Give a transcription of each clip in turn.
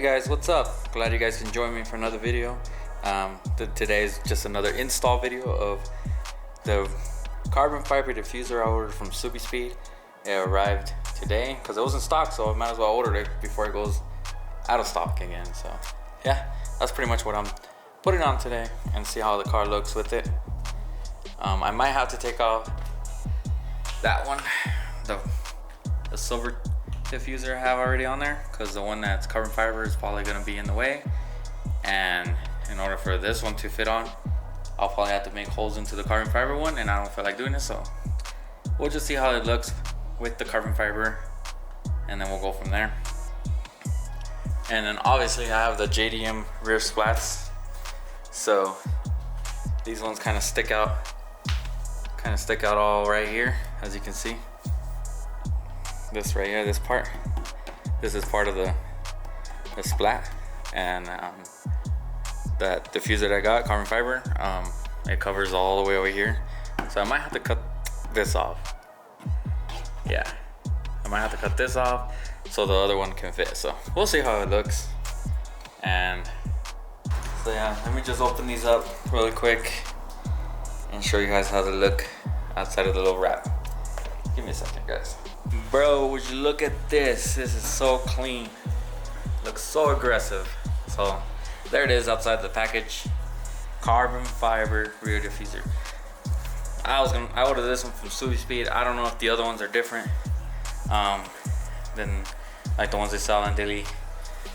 guys, what's up? Glad you guys can join me for another video. Today is just another install video of the carbon fiber diffuser I ordered from Subispeed. It arrived today because it was in stock, so I might as well order it before it goes out of stock again. So yeah, that's pretty much what I'm putting on today and see how the car looks with it. I might have to take off that one, the silver diffuser I have already on there, because the one that's carbon fiber is probably going to be in the way, and in order for this one to fit on, I'll probably have to make holes into the carbon fiber one, and I don't feel like doing it, so we'll just see how it looks with the carbon fiber and then we'll go from there. And then obviously I have the JDM rear splats, so these ones kind of stick out all right here, as you can see. This right here, this is part of the splat, and that diffuser that I got, carbon fiber, it covers all the way over here, so I might have to cut this off. Yeah, I might have to cut this off so the other one can fit, so we'll see how it looks. And so yeah, let me just open these up really quick and show you guys how they look outside of the little wrap. Give me a second, guys. Bro, would you look at this? This is so clean. Looks so aggressive. So there it is outside the package. Carbon fiber rear diffuser. I ordered this one from Subispeed. I don't know if the other ones are different than like the ones they sell in Daily,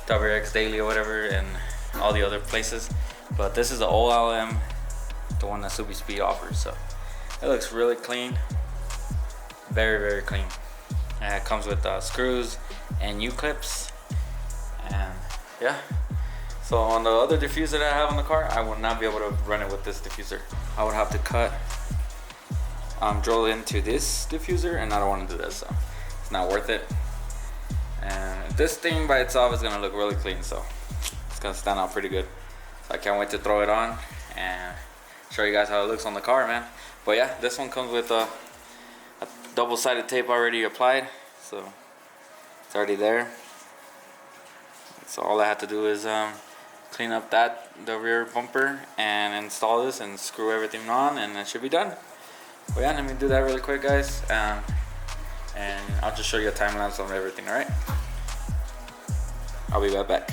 WX Daily or whatever, and all the other places. But this is the OLM, the one that Subispeed offers. So it looks really clean. Very, very clean. And it comes with screws and U-clips, and yeah. So on the other diffuser that I have on the car, I will not be able to run it with this diffuser. I would have to cut, drill into this diffuser, and I don't want to do this, so it's not worth it. And this thing by itself is gonna look really clean, so it's gonna stand out pretty good. So I can't wait to throw it on and show you guys how it looks on the car, man. But yeah, this one comes with a double-sided tape already applied, so it's already there. So all I have to do is clean up the rear bumper and install this and screw everything on, and it should be done. But yeah, let me do that really quick, guys, and I'll just show you a time lapse on everything. All right, I'll be right back.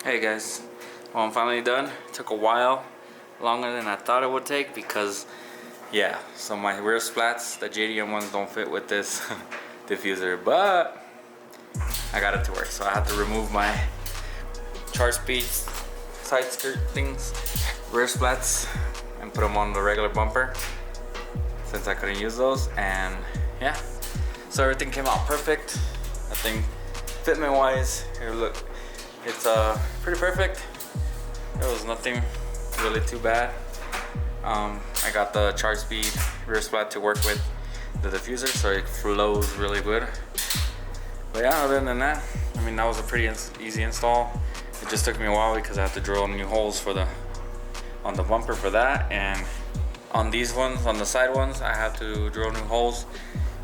Hey guys, well, I'm finally done. It took a while, longer than I thought it would take, because yeah, so my rear splats, the JDM ones, don't fit with this diffuser, but I got it to work. So I had to remove my charge speed side skirt things, rear splats, and put them on the regular bumper since I couldn't use those. And yeah, so everything came out perfect. I think fitment wise, it's pretty perfect. There was nothing really too bad. I got the charge speed rear splat to work with the diffuser, so it flows really good. But yeah, other than that, I mean, that was a pretty easy install. It just took me a while because I had to drill new holes on the bumper for that, and on these ones, on the side ones, I have to drill new holes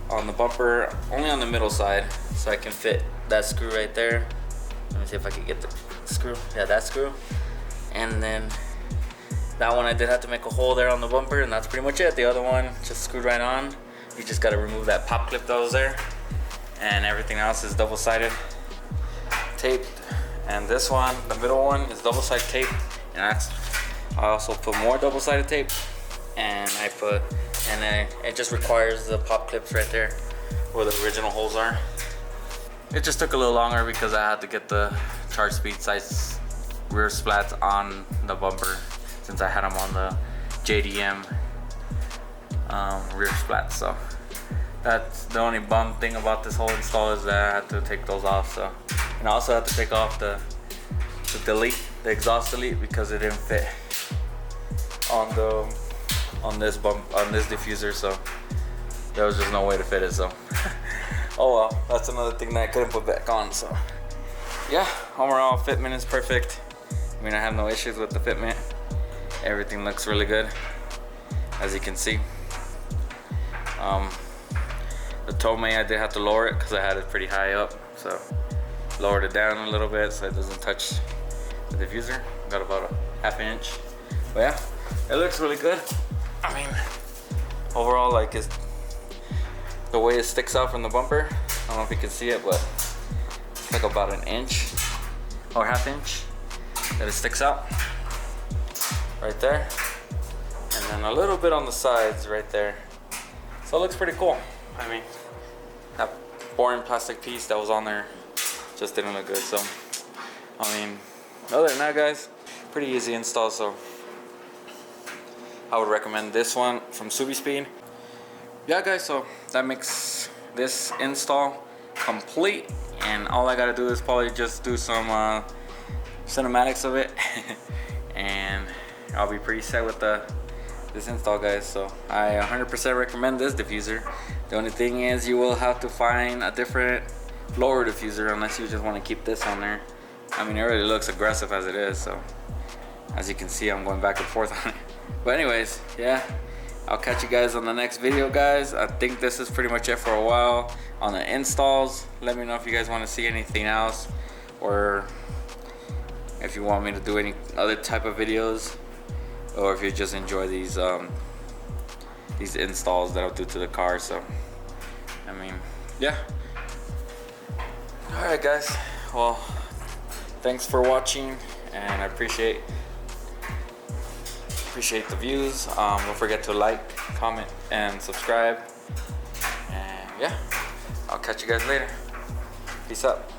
on the bumper, only on the middle side, so I can fit that screw right there. Let me see if I can get the screw. Yeah, that screw. And then that one I did have to make a hole there on the bumper, and that's pretty much it. The other one just screwed right on. You just gotta remove that pop clip that was there, and everything else is double-sided taped. And this one, the middle one, is double-sided tape, and I also put more double-sided tape, and it just requires the pop clips right there where the original holes are. It just took a little longer because I had to get the charge speed size rear splats on the bumper since I had them on the JDM rear splats. So that's the only bum thing about this whole install, is that I had to take those off. So, and I also had to take off the exhaust delete, because it didn't fit on this diffuser. So there was just no way to fit it. So oh well, that's another thing that I couldn't put back on. So yeah, overall fitment is perfect. I mean, I have no issues with the fitment. Everything looks really good, as you can see. The toe may, I did have to lower it because I had it pretty high up, so lowered it down a little bit so it doesn't touch the diffuser. Got about a ½ inch, but yeah, it looks really good. I mean, overall, like, it's the way it sticks out from the bumper. I don't know if you can see it, but it's like about an inch or ½ inch that it sticks out right there, and then a little bit on the sides right there. So it looks pretty cool. I mean, that boring plastic piece that was on there just didn't look good. So I mean, other than that, guys, pretty easy install. So I would recommend this one from Subispeed. Yeah, guys, so that makes this install complete, and all I gotta do is probably just do some cinematics of it and I'll be pretty set with this install, guys. So I 100% recommend this diffuser. The only thing is, you will have to find a different lower diffuser unless you just want to keep this on there. I mean, it really looks aggressive as it is, so as you can see, I'm going back and forth on it. But anyways, yeah, I'll catch you guys on the next video, guys. I think this is pretty much it for a while on the installs. Let me know if you guys want to see anything else, or if you want me to do any other type of videos, or if you just enjoy these installs that I'll do to the car. So I mean, yeah. Alright, guys, well, thanks for watching, and I appreciate the views. Don't forget to like, comment, and subscribe. And yeah, I'll catch you guys later. Peace out.